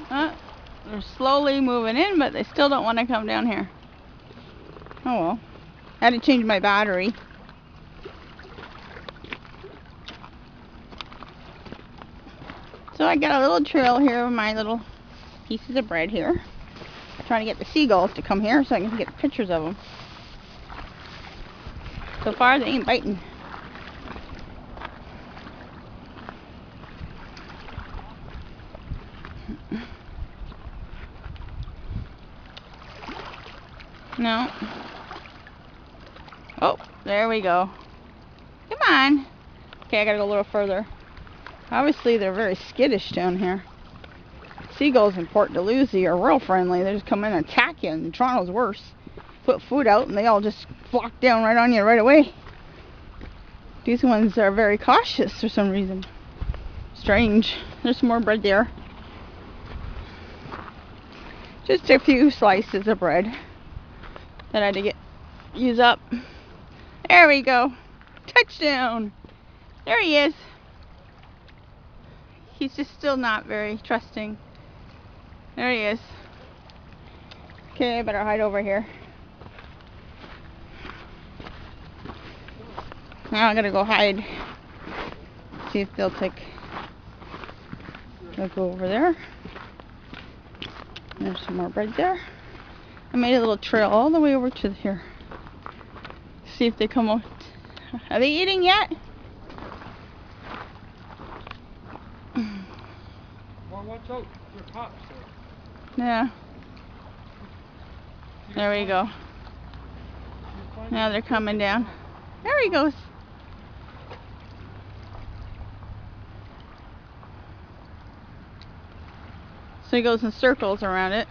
They're slowly moving in, but they still don't want to come down here. Oh well. I had to change my battery. So I got a little trail here of my little pieces of bread here. I'm trying to get the seagulls to come here so I can get pictures of them. So far they ain't biting. No. Oh, there we go. Come on. Okay, I gotta go a little further. Obviously they're very skittish down here. Seagulls in Port Dalhousie are real friendly. They just come in and attack you, and Toronto's worse. Put food out and they all just flock down right on you right away. These ones are very cautious for some reason. Strange. There's some more bread there. Just a few slices of bread that I had to use up. There we go. Touchdown. There he is. He's just still not very trusting. There he is. Okay, I better hide over here. Now I'm gonna go hide. See if they'll go over there. There's some more bread there. I made a little trail all the way over to here. See if they come out. Are they eating yet? Well, watch out. They're cops there. Yeah. There we go. Now they're coming down. There he goes. So he goes in circles around it.